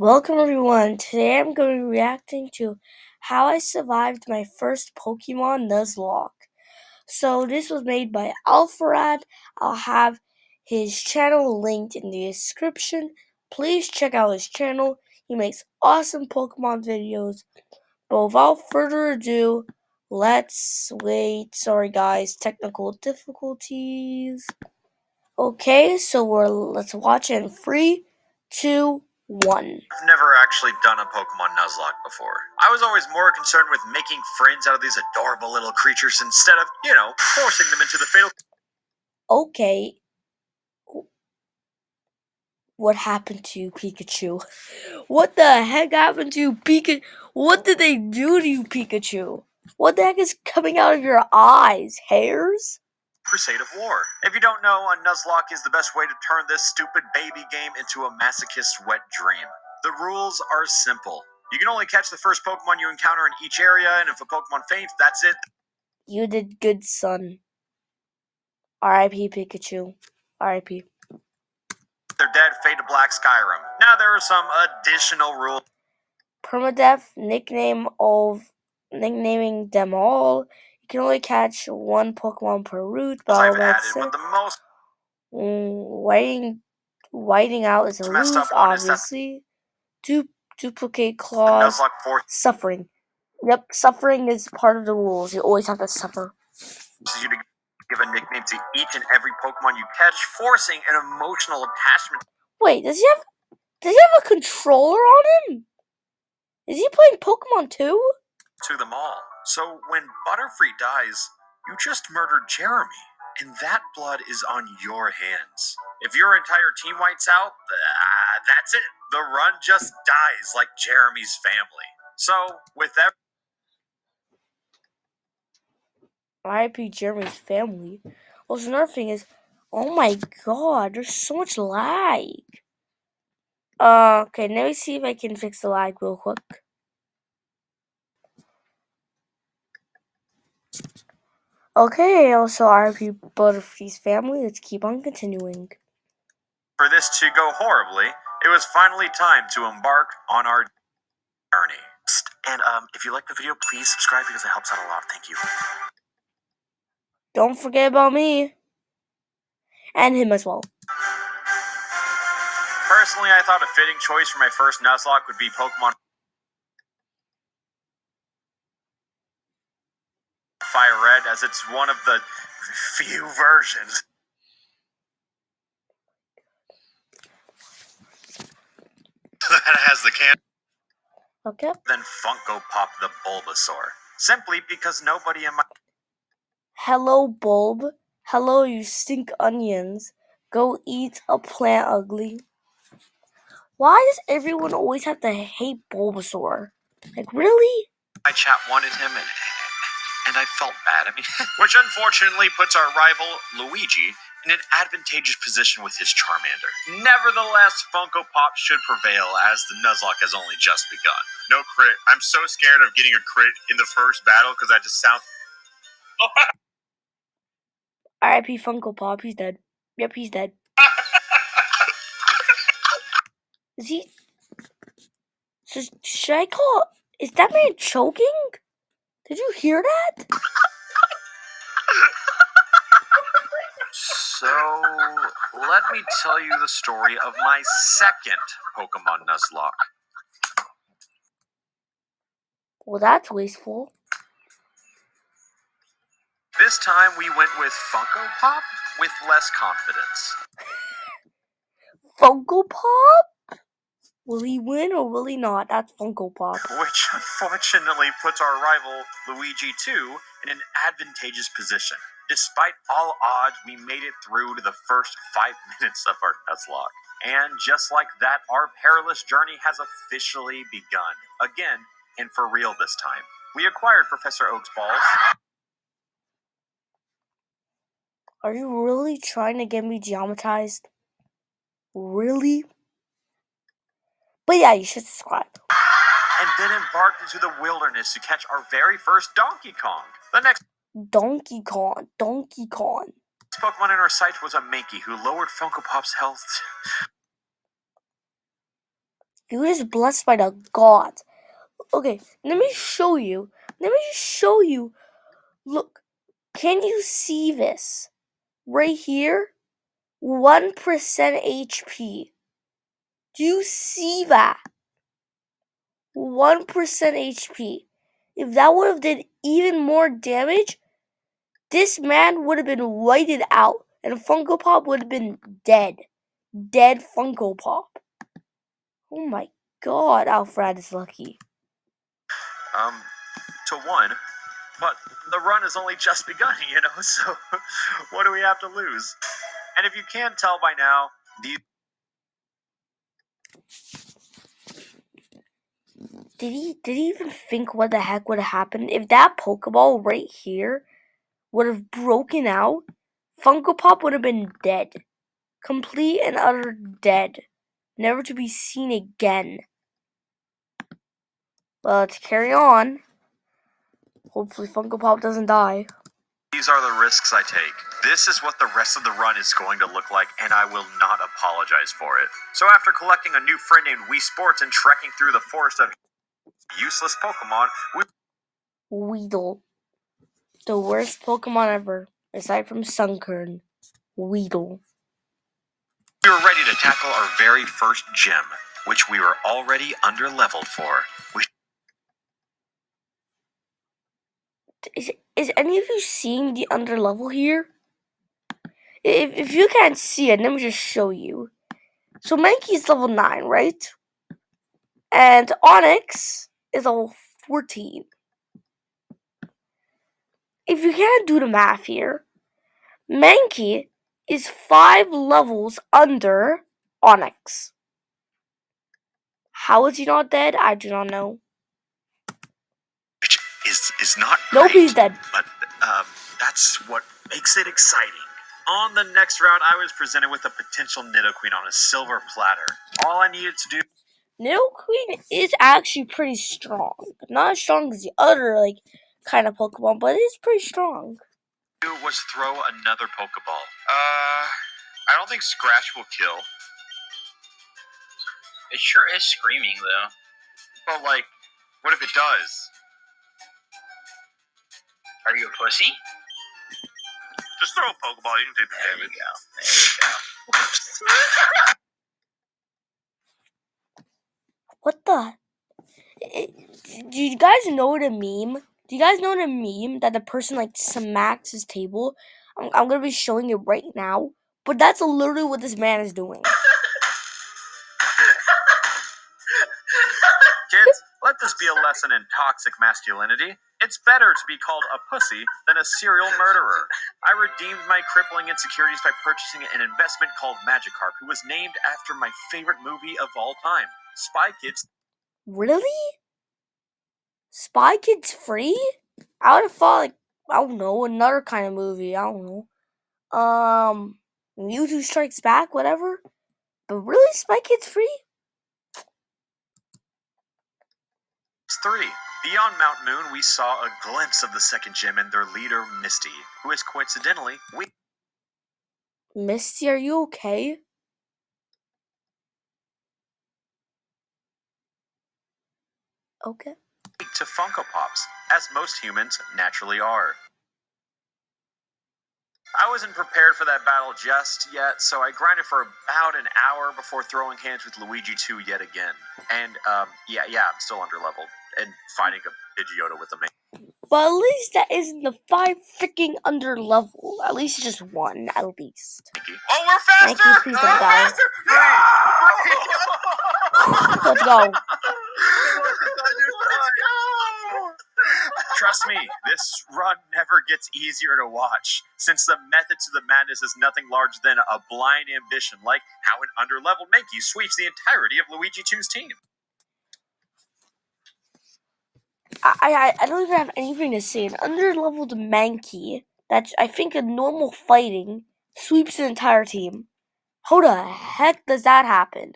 Welcome everyone. Today I'm going to be reacting to how I survived my first Pokemon Nuzlock. So this was made by Alpharad. I'll have his channel linked in the description. Please check out his channel. He makes awesome Pokemon videos. But without further ado, let's wait. Sorry guys, technical difficulties. Okay, so let's watch it in 3, 2, 1. I've never actually done a Pokemon Nuzlocke before. I was always more concerned with making friends out of these adorable little creatures instead of, forcing them into the fatal. Okay, what happened to you, Pikachu? What the heck happened to you, Pikachu? What did they do to you, Pikachu? What the heck is coming out of your eyes? Hairs? Crusade of War. If you don't know, a Nuzlocke is the best way to turn this stupid baby game into a masochist's wet dream. The rules are simple. You can only catch the first Pokemon you encounter in each area, and if a Pokemon faints, that's it. You did good, son. R.I.P. Pikachu. R.I.P. They're dead, fade to black, Skyrim. Now there are some additional rules. Permadeath, nicknaming them all. You can only catch one Pokemon per route. I've added, but the most Whiting out is a messed lose, up one is that obviously. Duplicate clause. Nuzlocke forces Suffering. Yep, suffering is part of the rules. You always have to suffer. you to give a nickname to each and every Pokemon you catch, forcing an emotional attachment. Wait, does he have a controller on him? Is he playing Pokemon too? To them all. So when Butterfree dies, you just murdered Jeremy, and that blood is on your hands. If your entire team wipes out, that's it. The run just dies like Jeremy's family. So with that, R.I.P. Jeremy's family. Also, another thing is, oh my god, there's so much lag. Okay, let me see if I can fix the lag real quick. Okay, also R.I.P. Butterfree's family. Let's keep on continuing. for this to go horribly, it was finally time to embark on our journey. And if you like the video, please subscribe because it helps out a lot. Thank you. Don't forget about me. And him as well. Personally, I thought a fitting choice for my first Nuzlocke would be Pokemon Fire Red, as it's one of the few versions that has the can. Okay. Then Funko Pop the Bulbasaur, simply because nobody in my Hello, Bulb. Hello, you stink onions. Go eat a plant, ugly. Why does everyone always have to hate Bulbasaur? Like, really? my chat wanted him, and I felt bad. Which unfortunately puts our rival Luigi in an advantageous position with his Charmander. Nevertheless, Funko Pop should prevail, as the Nuzlocke has only just begun. No crit. I'm so scared of getting a crit in the first battle because I just sound. R.I.P. Funko Pop, he's dead. Yep, he's dead. Is he? So, should I call? Is that man choking? Did you hear that? So, let me tell you the story of my second Pokemon Nuzlocke. Well, that's wasteful. This time we went with Funko Pop with less confidence. Funko Pop? Will he win or will he not? That's Funko Pop. Which unfortunately puts our rival, Luigi 2, in an advantageous position. Despite all odds, we made it through to the first 5 minutes of our Nuzlocke. And just like that, our perilous journey has officially begun. Again, and for real this time. We acquired Professor Oak's balls. Are you really trying to get me geometized? Really? But yeah, you should subscribe. And then embarked into the wilderness to catch our very first Donkey Kong. The next Donkey Kong. Pokemon in our sights was a Mankey who lowered Funko Pop's health. You were just blessed by the gods. Okay, let me show you. Let me just show you. Look, can you see this? Right here? 1% HP. Do you see that? 1% HP. If that would have did even more damage, this man would have been whited out, and Funko Pop would have been dead. Dead Funko Pop. Oh my god, Alpharad is lucky. To 1. But the run has only just begun, so what do we have to lose? And if you can't tell by now, Did he even think what the heck would have happened if that Pokeball right here would have broken out? Funko Pop would have been dead. Complete and utter dead. Never to be seen again. Well, let's carry on. Hopefully Funko Pop doesn't die. These are the risks I take. This is what the rest of the run is going to look like, and I will not apologize for it. So after collecting a new friend named Wii Sports and trekking through the forest of useless Pokemon, Weedle. The worst Pokemon ever, aside from Sunkern. Weedle. we were ready to tackle our very first gym, which we were already under-leveled for. Is any of you seeing the underlevel here? If you can't see it, let me just show you. So Mankey's level 9, right? And Onyx is level 14. If you can't do the math here, Mankey is 5 levels under Onyx. How is he not dead? I do not know. Which is not great. Nope, he's dead. But that's what makes it exciting. On the next round, I was presented with a potential Nidoqueen on a silver platter. All I needed to do... Nidoqueen is actually pretty strong. Not as strong as the other, kind of Pokemon, but it is pretty strong. ...was throw another Pokeball. I don't think Scratch will kill. It sure is screaming, though. But, what if it does? Are you a pussy? Just throw a Pokeball, you can take the damage. There you go. What the? Do you guys know the meme? Do you guys know the meme that the person smacks his table? I'm gonna be showing it right now. But that's literally what this man is doing. Kids, let this be a lesson in toxic masculinity. It's better to be called a pussy than a serial murderer. I redeemed my crippling insecurities by purchasing an investment called Magikarp, who was named after my favorite movie of all time, Spy Kids. Really? Spy Kids free? I would have thought, I don't know, another kind of movie. I don't know. Mewtwo Strikes Back, whatever. But really, Spy Kids free? 3. Beyond Mount Moon, we saw a glimpse of the second gym and their leader, Misty, who is coincidentally weak Misty, are you okay? Okay. to Funko Pops, as most humans naturally are. I wasn't prepared for that battle just yet, so I grinded for about an hour before throwing hands with Luigi 2 yet again. And, yeah, I'm still underleveled, and fighting a Pidgeotto with a main. But at least that isn't the 5 freaking under level. At least just 1, at least. Oh, we're faster! Thank you, please don't die. Let's go. Trust me, this run never gets easier to watch, since the method to the madness is nothing larger than a blind ambition, like how an underleveled Mankey sweeps the entirety of Luigi 2's team. I don't even have anything to say. An underleveled Mankey, that's, I think, a normal fighting, sweeps an entire team. How the heck does that happen?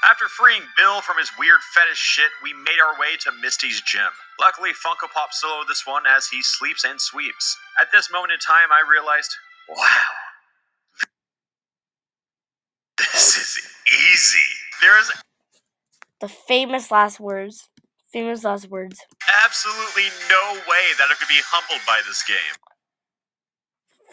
After freeing Bill from his weird fetish shit, we made our way to Misty's gym. Luckily, Funko Pop soloed this one as he sleeps and sweeps. At this moment in time, I realized, wow, this is easy. The famous last words. Absolutely no way that I could be humbled by this game.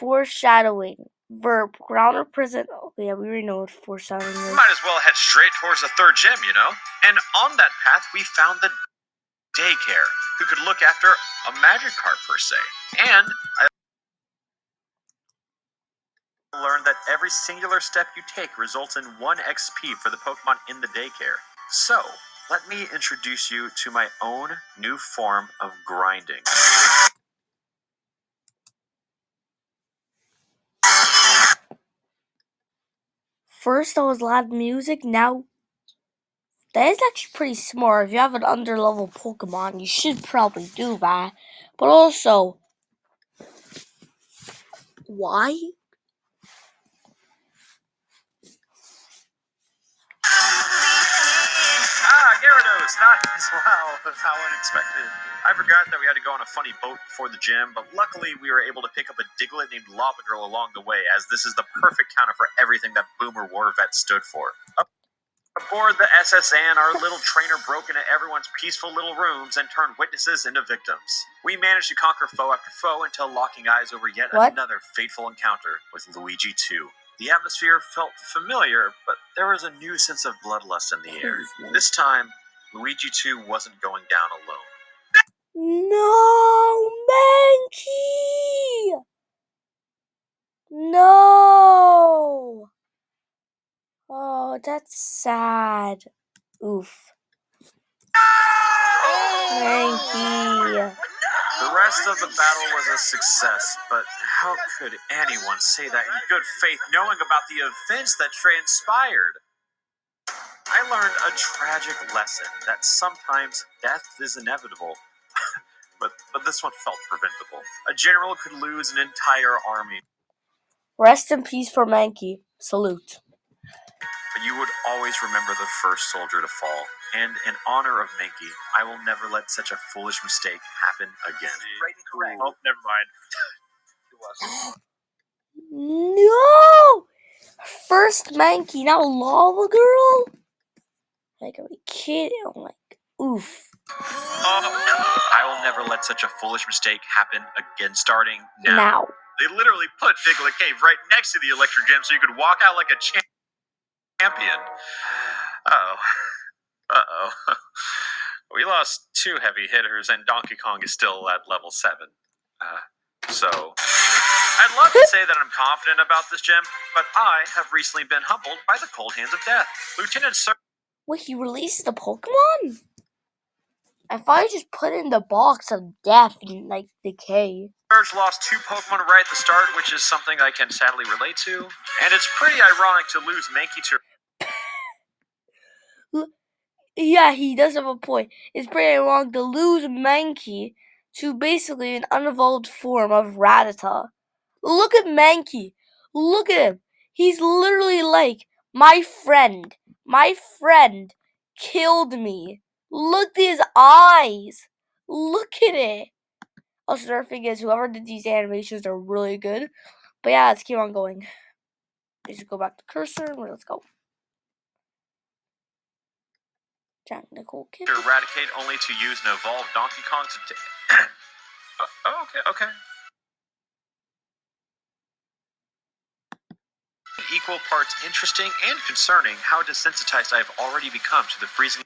Foreshadowing. Verb. Ground or present. Oh, yeah, we already know what foreshadowing is. Might as well head straight towards the third gym, you know? And on that path, we found the daycare, who could look after a magic card per se. And I learned that every singular step you take results in 1 XP for the Pokemon in the daycare. So, let me introduce you to my own new form of grinding. First, that was loud music. Now, that is actually pretty smart. If you have an underlevel Pokemon, you should probably do that. But also, why? Gyarados, not as well as how unexpected. I forgot that we had to go on a funny boat before the gym, but luckily we were able to pick up a Diglett named Lava Girl along the way, as this is the perfect counter for everything that Boomer Warvet stood for. Aboard the SSN, our little trainer broke into everyone's peaceful little rooms and turned witnesses into victims. We managed to conquer foe after foe until locking eyes over yet another fateful encounter with Luigi 2. The atmosphere felt familiar, but there was a new sense of bloodlust in the air. This time, Luigi 2 wasn't going down alone. No, Mankey! No! Oh, that's sad. Oof. Mankey. The rest of the battle was a success, but how could anyone say that in good faith knowing about the events that transpired? I learned a tragic lesson that sometimes death is inevitable, but this one felt preventable. A general could lose an entire army. Rest in peace for Mankey. Salute. But you would always remember the first soldier to fall. And in honor of Mankey, I will never let such a foolish mistake happen again. Right and correct. Oh, never mind. No! First Mankey, now Lava Girl? Like, are we kidding? I'm like, oof. I will never let such a foolish mistake happen again, starting now. They literally put Diglett Cave right next to the Electric Gym so you could walk out like a champion. Uh-oh. We lost 2 heavy hitters, and Donkey Kong is still at level 7. So, I'd love to say that I'm confident about this gym, but I have recently been humbled by the cold hands of death. Lieutenant Sir... Wait, he released the Pokemon? I thought he just put in the box of death and, like, decay. Surge lost 2 Pokemon right at the start, which is something I can sadly relate to. And it's pretty ironic to lose Mankey to... Yeah, he does have a point. It's pretty wrong to lose Mankey to basically an unevolved form of Rattata. Look at Mankey. Look at him. He's literally like, my friend killed me. Look at his eyes. Look at it. Also, the thing is, whoever did these animations are really good. But yeah, let's keep on going. Let's go back to cursor. Let's go. Technical kid. Eradicate only to use an evolved Donkey Kong to... okay. Equal parts interesting and concerning how desensitized I have already become to the freezing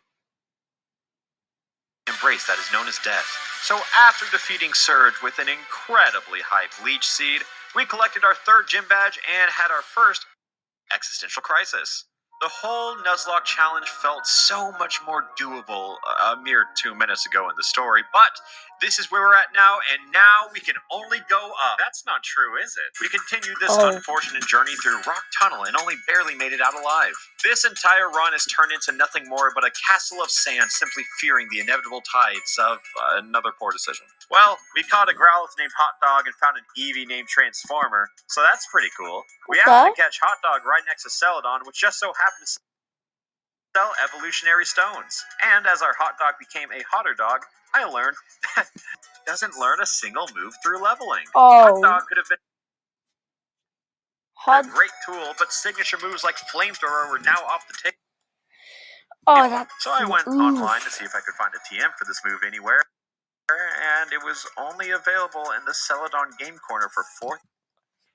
embrace that is known as death. So after defeating Surge with an incredibly hype Leech Seed, we collected our 3rd gym badge and had our first existential crisis. The whole Nuzlock challenge felt so much more doable a mere 2 minutes ago in the story, but this is where we're at now, and now we can only go up. That's not true, is it? We continued this unfortunate journey through Rock Tunnel and only barely made it out alive. This entire run has turned into nothing more but a castle of sand, simply fearing the inevitable tides of another poor decision. Well, we caught a Growlithe named Hot Dog and found an Eevee named Transformer, so that's pretty cool. We happened to catch Hot Dog right next to Celadon, which just so happened to sell evolutionary stones. And as our Hot Dog became a hotter dog, I learned that it doesn't learn a single move through leveling. Hot Dog could have been a great tool, but signature moves like Flamethrower were now off the table. Oh, that's So I went online to see if I could find a TM for this move anywhere, and it was only available in the Celadon Game Corner for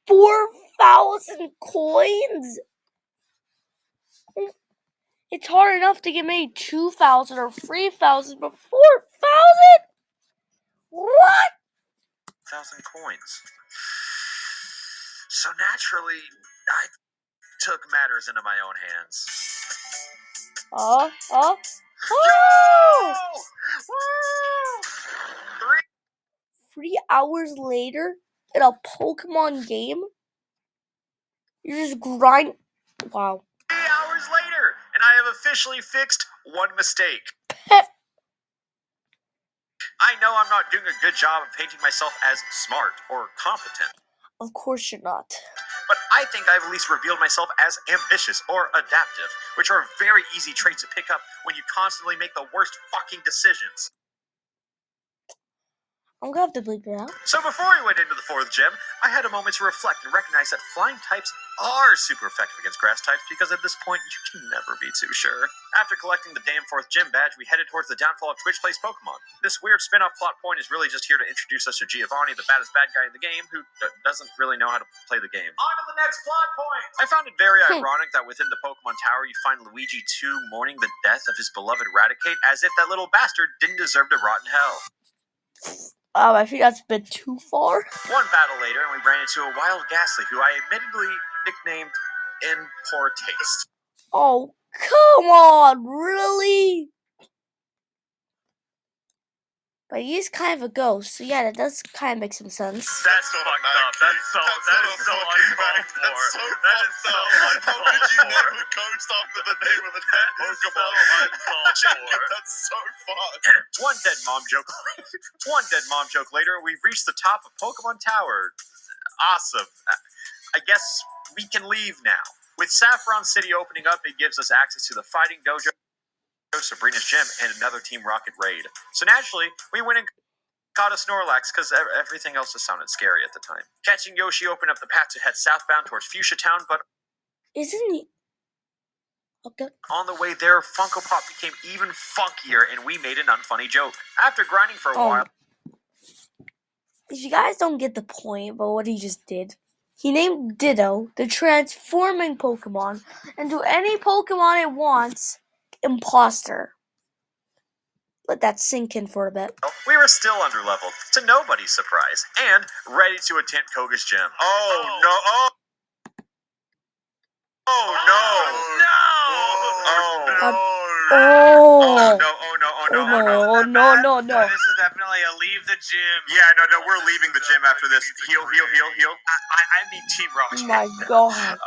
4,000 coins? It's hard enough to get maybe 2,000 or 3,000, but 4,000? What? 4,000 coins. So naturally, I took matters into my own hands. Oh! Yo! Woo! 3 hours later, in a Pokemon game, you just grind. Wow. 3 hours later, and I have officially fixed one mistake. I know I'm not doing a good job of painting myself as smart or competent, Of course you're not. but I think I've at least revealed myself as ambitious or adaptive, which are very easy traits to pick up when you constantly make the worst fucking decisions. I'm gonna have to bleep it out. So before we went into the 4th gym, I had a moment to reflect and recognize that flying types are super effective against grass types, because at this point you can never be too sure. After collecting the damn 4th gym badge, we headed towards the downfall of Twitch Plays Pokemon. This weird spin-off plot point is really just here to introduce us to Giovanni, the baddest bad guy in the game, who doesn't really know how to play the game. On to the next plot point! I found it very ironic that within the Pokemon Tower you find Luigi 2 mourning the death of his beloved Raticate, as if that little bastard didn't deserve to rot in hell. I think that's a bit too far. One battle later, and we ran into a wild Ghastly, who I admittedly nicknamed In Poor Taste. Oh, come on, really? But he's kind of a ghost, so yeah, that does kind of make some sense. That's fucked up. That is so uncalled for. That is so uncalled for. How could you name a ghost after the name of the dead Pokemon? Jacob, that's so fun. One dead mom joke later, we've reached the top of Pokemon Tower. Awesome. I guess we can leave now. With Saffron City opening up, it gives us access to the Fighting Dojo, Sabrina's Gym, and another Team Rocket raid. So naturally, we went and caught a Snorlax, because everything else just sounded scary at the time. Catching Yoshi opened up the path to head southbound towards Fuchsia Town, but Isn't he? Okay. on the way there, Funko Pop became even funkier, and we made an unfunny joke. After grinding for a while... If you guys don't get the point about what he just did, he named Ditto the transforming Pokemon, and to any Pokemon it wants, Imposter. Let that sink in for a bit. we were still underleveled, to nobody's surprise, and ready to attempt Koga's Gym. Oh, no. Oh, no. No. This is definitely a leave the gym. Yeah, no, we're leaving the gym after this. Heal. I mean Team Rocket. Oh my god.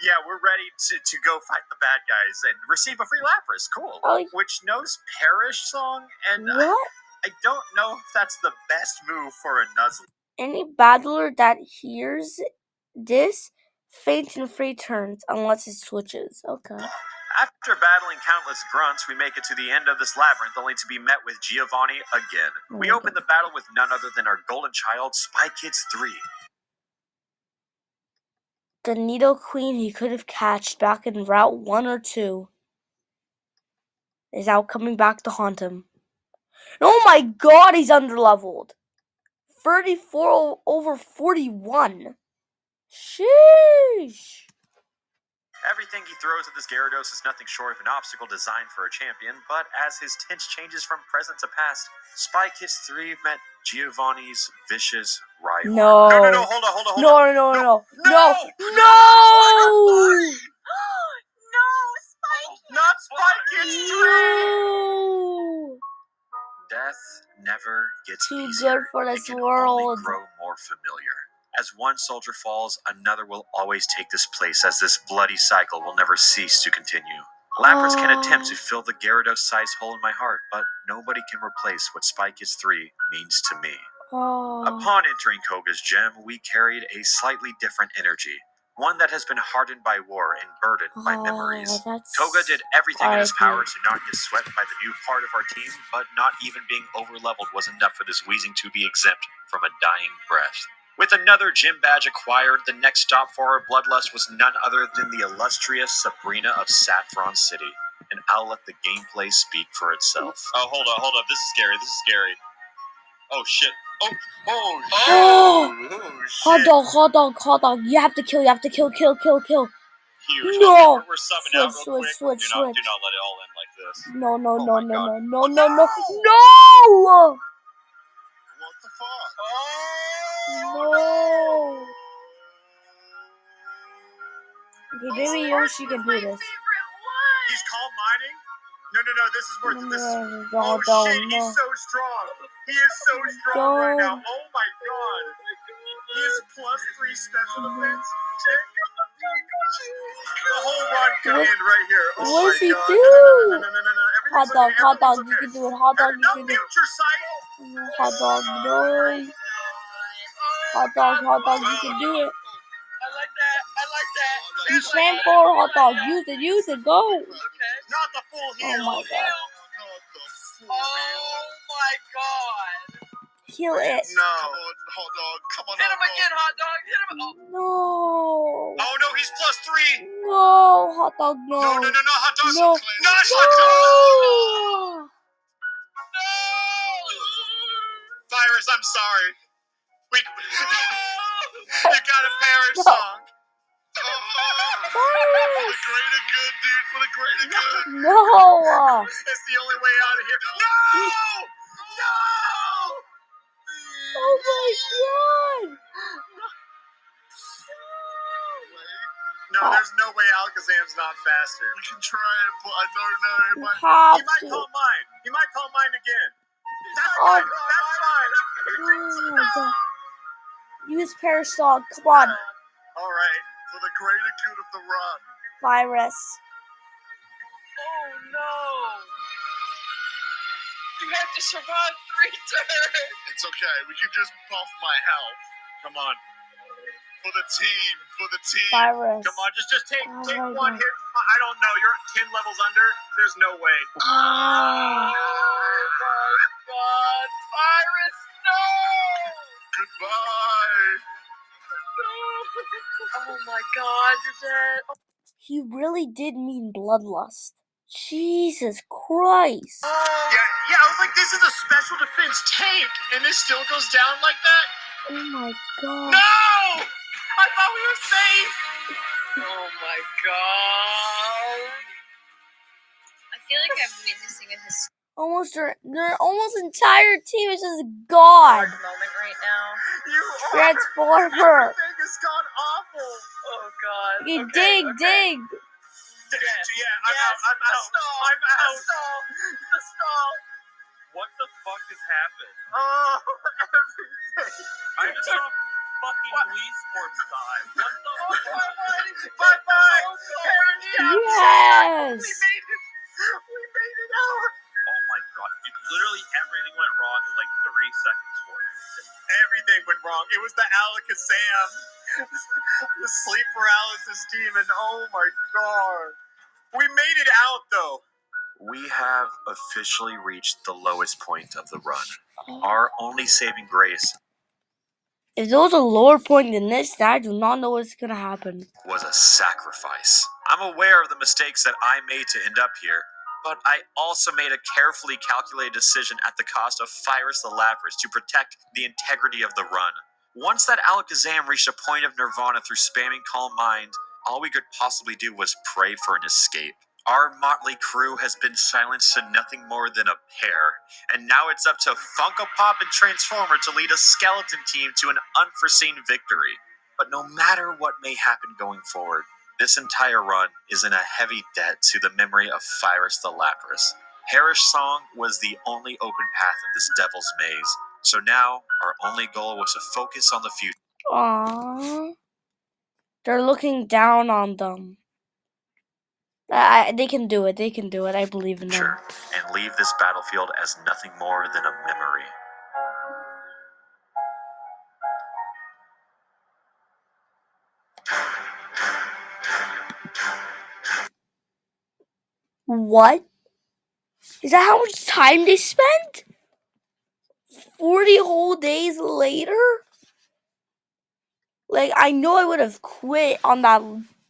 Yeah, we're ready to go fight the bad guys and receive a free Lapras. Cool. Oh. Which knows Perish song, and What? I don't know if that's the best move for a Nuzlocke. Any battler that hears this faints in 3 turns unless it switches. Okay. After battling countless grunts, we make it to the end of this labyrinth, only to be met with Giovanni again. We open the battle with none other than our golden child, Spy Kids 3. The Nidoqueen he could have catched back in Route 1 or 2 is out coming back to haunt him. Oh my god, he's underleveled. 34 over 41. Sheesh. Everything he throws at this Gyarados is nothing short of an obstacle designed for a champion, but as his tense changes from present to past, Spy Kids 3 met Giovanni's vicious rival. No. No, hold on. No. Not Spy Kids 3! No. Death never gets Too easier. good for this it can world. only grow more familiar. As one soldier falls, another will always take this place, as this bloody cycle will never cease to continue. Lapras can attempt to fill the Gyarados-sized hole in my heart, but nobody can replace what Spy Kids 3 means to me. Upon entering Koga's Gym, we carried a slightly different energy. One that has been hardened by war and burdened by memories. Koga did everything in his power to not get swept by the new part of our team, but not even being overleveled was enough for this wheezing to be exempt from a dying breath. With another gym badge acquired, the next stop for our bloodlust was none other than the illustrious Sabrina of Saffron City. and I'll let the gameplay speak for itself. Oh, hold up. This is scary. Oh, shit. Oh, shit. Hot dog. You have to kill. Huge. No. Okay, we're subbing out real Switch. Do not let it all end like this. No. Oh my God. No. Oh, no! What the fuck? No. Okay, maybe Yoshi can do this. He's calm mining? No. This is worth it. Oh No. shit, he's so strong. He is so strong right now. Oh my god. He is +3 special defense. The whole run could end right here. Oh What my does he god. do? Everything's okay. Hot dog, Everything's you okay. can do it. Hot dog, you No can do it. future sight. Hot dog, no. Hot dog, you can do it. I like that. You stand for hot dog. Use it, go. Okay. Not the full heal. Oh my god. Oh my god. Heal it. No. Come on, hot dog. Come on, Hit him again, hot dog. Hit him. Oh. No. Oh no, he's +3. No, hot dog, no. No, hot dog. No. Not hot dog. No. Virus, I'm sorry. You got a parent No. song. For the greater good, dude. For the greater good. No. It's the only way out of here. No! Oh my god. No, there's no way Alakazam's not faster. We can try it, but I don't know. You have He might to. call mine. He might call mine again. That's Oh. fine. That's fine. Oh my god. Use Parasol. Come on. All right. For the greater good of the run. Virus. Oh no. You have to survive 3 turns. It's okay. We can just buff my health. Come on. For the team. Virus. Come on. Just take Oh take my one God. hit. I don't know. You're 10 levels under. There's no way. Ah. God, Virus, no! Goodbye. Oh my god, you're dead. He really did mean bloodlust. Jesus Christ. Yeah. I was like, this is a special defense tank, and this still goes down like that. Oh my god. No! I thought we were safe. Oh my god. I feel like I'm witnessing a Almost their almost entire team is just gone. historic moment right now. You are. Transformer. Everything has gone awful. Oh god. Okay, Okay, dig. Yeah, I'm out. The stall. I'm out. The stall. What the fuck has happened? Oh, everything. I just saw fucking Wii Sports time. What the fuck? Bye. Yes. We made it out. Oh my god. Literally everything went wrong in like 3 seconds for me. Everything went wrong. It was the Alakazam, the sleep paralysis team, and oh my god. We made it out though. We have officially reached the lowest point of the run. Our only saving grace If there was a lower point than this, then I do not know what's gonna happen. was a sacrifice. I'm aware of the mistakes that I made to end up here, but I also made a carefully calculated decision at the cost of Virus the Lapras to protect the integrity of the run. Once that Alakazam reached a point of nirvana through spamming Calm Mind, all we could possibly do was pray for an escape. Our motley crew has been silenced to nothing more than a pair, and now it's up to Funko Pop and Transformer to lead a skeleton team to an unforeseen victory. But no matter what may happen going forward, this entire run is in a heavy debt to the memory of Virus the Lapras. Harish Song was the only open path in this devil's maze, so now our only goal was to focus on the future. Aww. They're looking down on them. They can do it. I believe in them. And leave this battlefield as nothing more than a memory. What? Is that how much time they spent? 40 whole days later? Like, I know I would have quit on that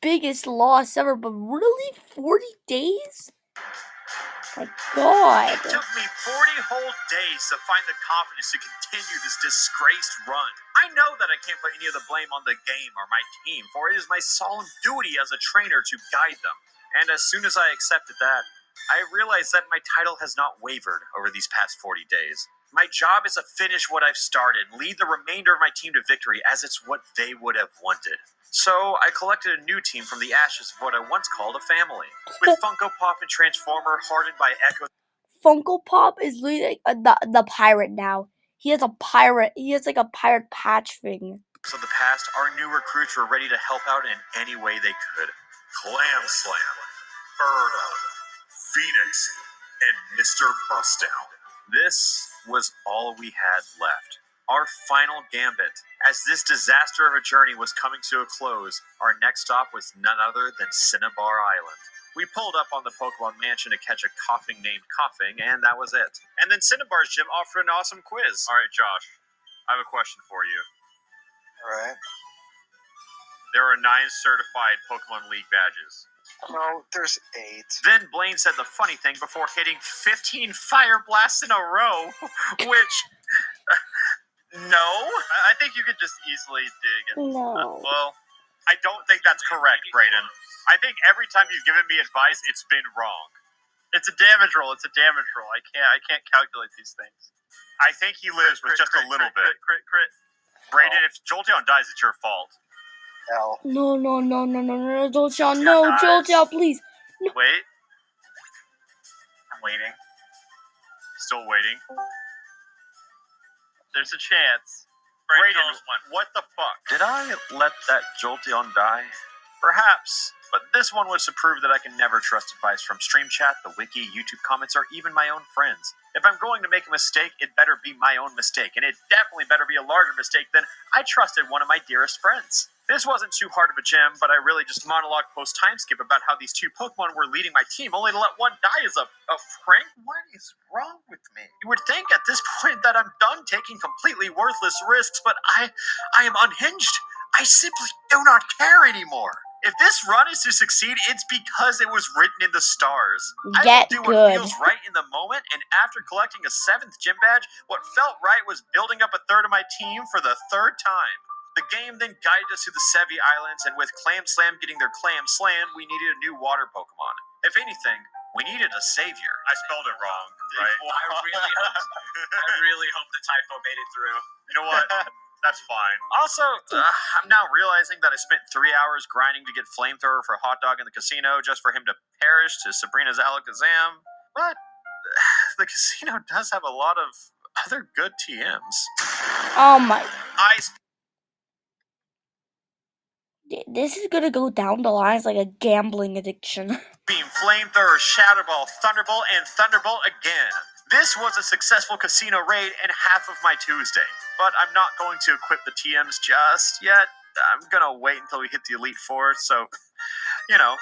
biggest loss ever, but really? 40 days? My God. It took me 40 whole days to find the confidence to continue this disgraced run. I know that I can't put any of the blame on the game or my team, for it is my solemn duty as a trainer to guide them. And as soon as I accepted that, I realized that my title has not wavered over these past 40 days. My job is to finish what I've started, lead the remainder of my team to victory, as it's what they would have wanted. So I collected a new team from the ashes of what I once called a family. With Funko Pop and Transformer hardened by echoes Funko Pop is literally the pirate now. He has a pirate. He has like a pirate patch thing. of the past, our new recruits were ready to help out in any way they could. Clam Slam, Birda, Phoenix, and Mr. Bustown. This was all we had left. Our final gambit. As this disaster of a journey was coming to a close, our next stop was none other than Cinnabar Island. We pulled up on the Pokemon Mansion to catch a coughing named Coughing, and that was it. And then Cinnabar's gym offered an awesome quiz. All right, Josh, I have a question for you. Alright. There are 9 certified Pokemon League badges. No, there's 8. Then Blaine said the funny thing before hitting 15 Fire Blasts in a row, which... No? I think you could just easily dig and... No. well, I don't think that's correct, Brayden. I think every time you've given me advice, it's been wrong. It's a damage roll. It's a damage roll. I can't calculate these things. I think he lives with just a little bit. Crit. Brayden, if Jolteon dies, it's your fault. L. No, Jolteon, no, Jolteon, please. Wait. I'm waiting. Still waiting. There's a chance. Brayden, what the fuck? Did I let that Jolteon die? Perhaps, but this one was to prove that I can never trust advice from Stream Chat, the wiki, YouTube comments, or even my own friends. If I'm going to make a mistake, it better be my own mistake, and it definitely better be a larger mistake than I trusted one of my dearest friends. This wasn't too hard of a gem, but I really just monologued post-time skip about how these 2 Pokemon were leading my team, only to let one die as a prank? What is wrong with me? You would think at this point that I'm done taking completely worthless risks, but I am unhinged. I simply do not care anymore. If this run is to succeed, it's because it was written in the stars. Get I will do good. what feels right in the moment, and after collecting a 7th gym badge, what felt right was building up a third of my team for the 3rd time. The game then guided us to the Sevi Islands, and with Clam Slam getting their Clam Slammed, we needed a new water Pokemon. If anything, we needed a savior. I spelled it wrong, right? I really hope the typo made it through. You know what? That's fine. Also, I'm now realizing that I spent 3 hours grinding to get Flamethrower for a hot dog in the casino just for him to perish to Sabrina's Alakazam. But the casino does have a lot of other good TMs. Oh my. I This is gonna go down the lines like a gambling addiction. Beam, Flamethrower, Shadow Ball, Thunderbolt, and Thunderbolt again. This was a successful casino raid and half of my Tuesday. But I'm not going to equip the TMs just yet. I'm gonna wait until we hit the Elite Four, so, you know,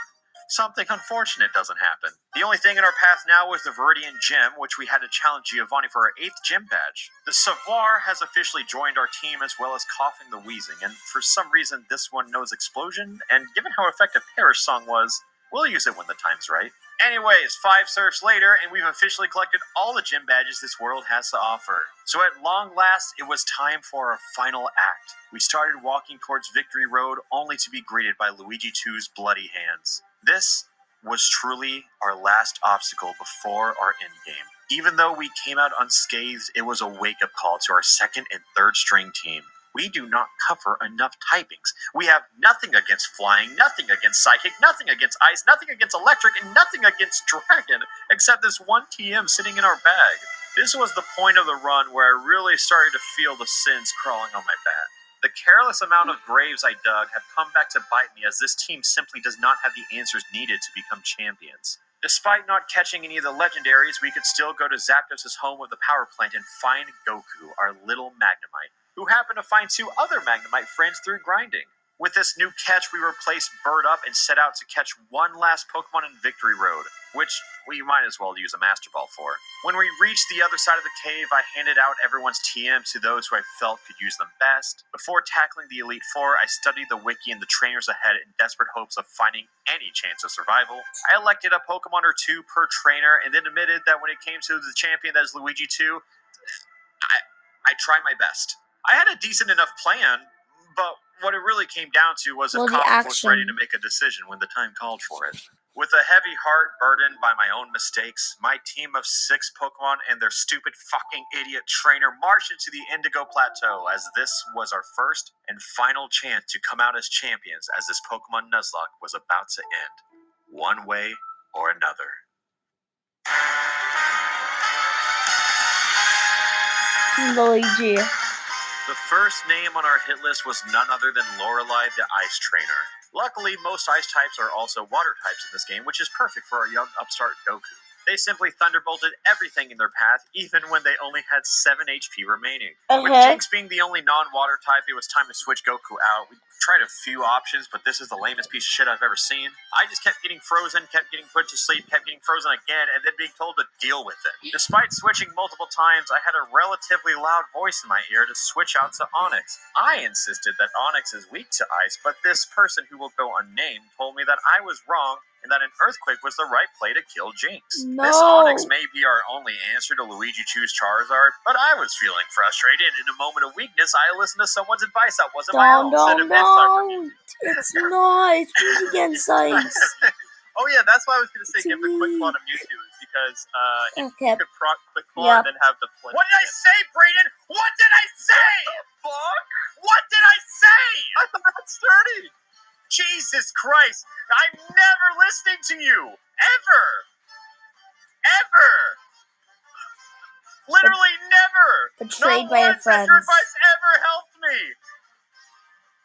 something unfortunate doesn't happen. The only thing in our path now was the Viridian Gym, which we had to challenge Giovanni for our 8th gym badge. The Savoir has officially joined our team, as well as Coughing the Wheezing, and for some reason this one knows Explosion, and given how effective Perish Song was, we'll use it when the time's right. Anyways, 5 surfs later, and we've officially collected all the gym badges this world has to offer. So at long last, it was time for our final act. We started walking towards Victory Road, only to be greeted by Luigi 2's bloody hands. This was truly our last obstacle before our endgame. Even though we came out unscathed, it was a wake-up call to our 2nd and 3rd string team. We do not cover enough typings. We have nothing against flying, nothing against psychic, nothing against ice, nothing against electric, and nothing against dragon, except this one TM sitting in our bag. This was the point of the run where I really started to feel the sins crawling on my back. The careless amount of graves I dug have come back to bite me, as this team simply does not have the answers needed to become champions. Despite not catching any of the legendaries, we could still go to Zapdos' home of the power plant and find Goku, our little Magnemite, who happened to find 2 other Magnemite friends through grinding. With this new catch, we replaced Bird Up and set out to catch one last Pokemon in Victory Road, which we might as well use a Master Ball for. When we reached the other side of the cave, I handed out everyone's TMs to those who I felt could use them best. Before tackling the Elite Four, I studied the wiki and the trainers ahead in desperate hopes of finding any chance of survival. I elected a Pokemon or two per trainer and then admitted that when it came to the champion that is Luigi 2, I tried my best. I had a decent enough plan, but what it really came down to was if Well, the Comic was ready action. to make a decision when the time called for it. With a heavy heart burdened by my own mistakes, my team of 6 Pokemon and their stupid fucking idiot trainer marched into the Indigo Plateau, as this was our first and final chance to come out as champions, as this Pokemon Nuzlock was about to end, one way or another. Luigi. The first name on our hit list was none other than Lorelei the Ice Trainer. Luckily, most ice types are also water types in this game, which is perfect for our young upstart Goku. They simply thunderbolted everything in their path, even when they only had 7 HP remaining. With Jinx being the only non-water type, it was time to switch Goku out. We tried a few options, but this is the lamest piece of shit I've ever seen. I just kept getting frozen, kept getting put to sleep, kept getting frozen again, and then being told to deal with it. Despite switching multiple times, I had a relatively loud voice in my ear to switch out to Onyx. I insisted that Onyx is weak to ice, but this person who will go unnamed told me that I was wrong and that an earthquake was the right play to kill Jinx. No. This Onyx may be our only answer to Luigi 2's Charizard, but I was feeling frustrated. In a moment of weakness, I listened to someone's advice that wasn't my own. Don't. It's not. It's weak against ice. Oh yeah, that's why I was gonna say It's give the quick claw to weak. Mewtwo, is because you Okay. could proc quick claw and then have the flinch. What did I say, Brayden? What did I say? Fuck! What did I say? I thought that's sturdy. Jesus Christ! I'm never listening to you! Ever! Ever! Literally never! Betrayed Not by your once has your friends. advice ever helped me!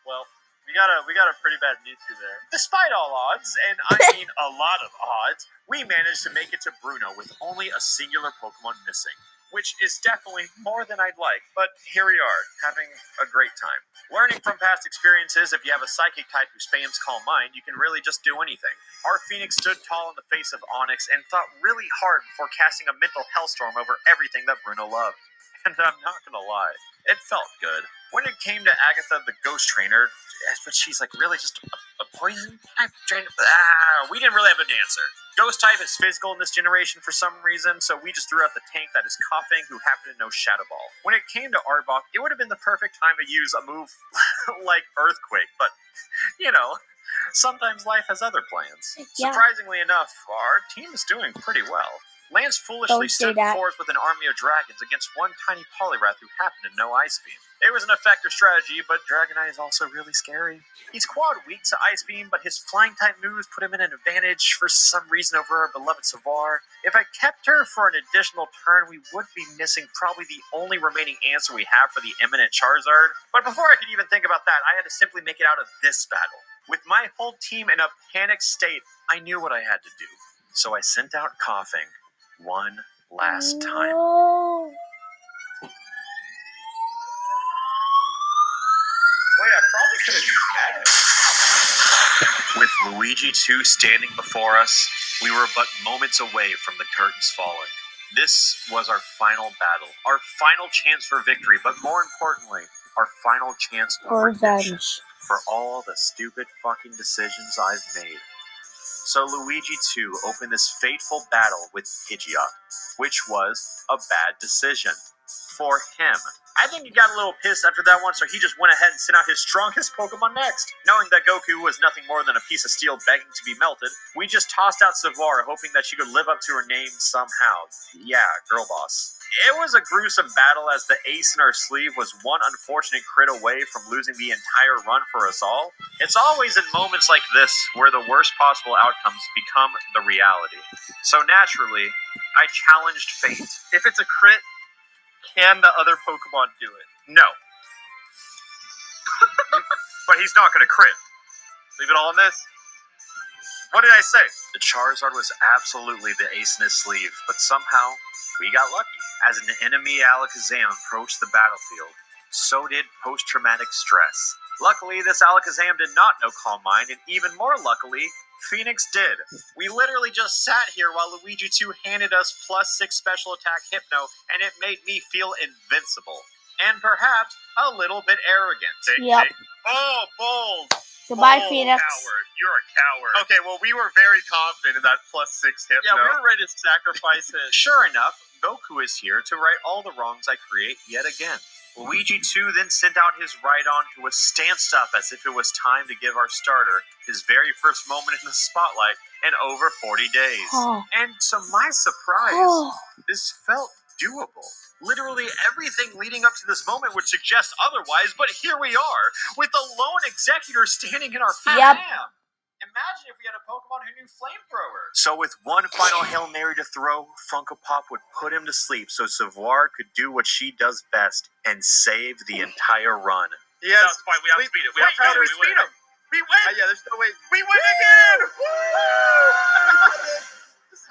Well, we got a pretty bad Mewtwo there. Despite all odds, and I mean a lot of odds, we managed to make it to Bruno with only a singular Pokemon missing. Which is definitely more than I'd like, but here we are, having a great time. Learning from past experiences, if you have a psychic type who spams Calm Mind, you can really just do anything. Our Phoenix stood tall in the face of Onyx and thought really hard before casting a mental hellstorm over everything that Bruno loved. And I'm not gonna lie, it felt good. When it came to Agatha, the ghost trainer, but she's like, really just a poison type trainer? We didn't really have an answer. Ghost type is physical in this generation for some reason, so we just threw out the tank that is coughing who happened to know Shadow Ball. When it came to Arbok, it would have been the perfect time to use a move like Earthquake, but, you know, sometimes life has other plans. Yeah. Surprisingly enough, our team is doing pretty well. Lance foolishly Don't say stood that. before us with an army of dragons against one tiny Poliwrath who happened to know Ice Beam. It was an effective strategy, but Dragonite is also really scary. He's quad weak to Ice Beam, but his flying type moves put him in an advantage for some reason over our beloved Savar. If I kept her for an additional turn, we would be missing probably the only remaining answer we have for the imminent Charizard. But before I could even think about that, I had to simply make it out of this battle. With my whole team in a panicked state, I knew what I had to do. So I sent out Coughing one last time. No. Wait, I probably could have used magic. With Luigi 2 standing before us, we were but moments away from the curtains falling. This was our final battle, our final chance for victory, but more importantly, our final chance for redemption Revenge. for all the stupid fucking decisions I've made. So Luigi 2 opened this fateful battle with Pidgeot, which was a bad decision for him. I think he got a little pissed after that one, so he just went ahead and sent out his strongest Pokemon next. Knowing that Goku was nothing more than a piece of steel begging to be melted, we just tossed out Savar, hoping that she could live up to her name somehow. Yeah, girl boss. It was a gruesome battle, as the ace in our sleeve was one unfortunate crit away from losing the entire run for us all. It's always in moments like this where the worst possible outcomes become the reality. So naturally, I challenged fate. If it's a crit, can the other Pokemon do it? No. But he's not going to crit. Leave it all in this? What did I say? The Charizard was absolutely the ace in his sleeve, but somehow we got lucky. As an enemy Alakazam approached the battlefield, so did post-traumatic stress. Luckily, this Alakazam did not know Calm Mind, and even more luckily, Phoenix did. We literally just sat here while Luigi 2 handed us +6 special attack Hypno, and it made me feel invincible. And perhaps a little bit arrogant. Yep. Oh, bold! Goodbye, Bold Phoenix. Coward. You're a coward. Okay, well, we were very confident in that +6 Hypno. Yeah, we were ready to sacrifice it. Sure enough, Goku is here to right all the wrongs I create yet again. Luigi 2 then sent out his Rhydon, who was stanced up as if it was time to give our starter his very first moment in the spotlight in over 40 days. Oh. And to my surprise, Oh. this felt doable. Literally everything leading up to this moment would suggest otherwise, but here we are, with the lone executor standing in our path. Yep. Imagine if we had a Pokemon who knew Flamethrower. So with one final Hail Mary to throw, Funko Pop would put him to sleep so Savoir could do what she does best and save the entire run. Yes. That's fine. We have to speed it. We have to speed him. We win. Yeah, there's no way. We win again.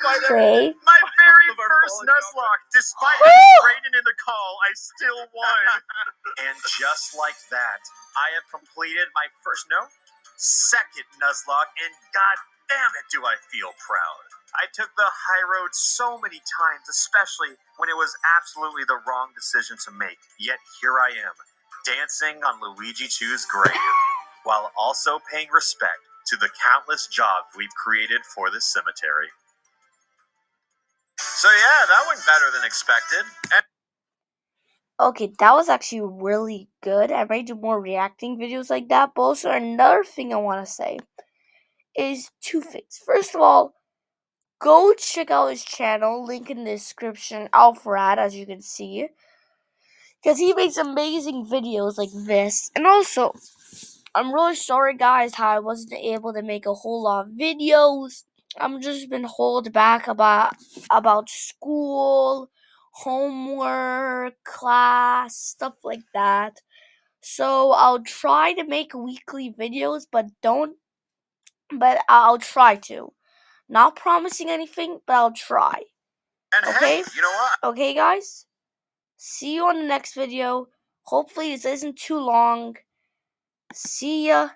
Wait. My very first Nuzlocke. Despite having Raiden in the call, I still won. And just like that, I have completed my second Nuzlocke, and god damn it do I feel proud. I took the high road so many times, especially when it was absolutely the wrong decision to make. Yet here I am, dancing on Luigi 2's grave, while also paying respect to the countless jobs we've created for this cemetery. So yeah, that went better than expected. Okay, that was actually really good. I might do more reacting videos like that. But also another thing I want to say is two things. First of all, go check out his channel. Link in the description. Alpharad, as you can see. Because he makes amazing videos like this. And also, I'm really sorry guys how I wasn't able to make a whole lot of videos. I'm just been held back about school, homework, class, stuff like that. So I'll try to make weekly videos, but I'll try to. Not promising anything, but I'll try. And Okay? hey, you know what? Okay guys? See you on the next video. Hopefully this isn't too long. See ya.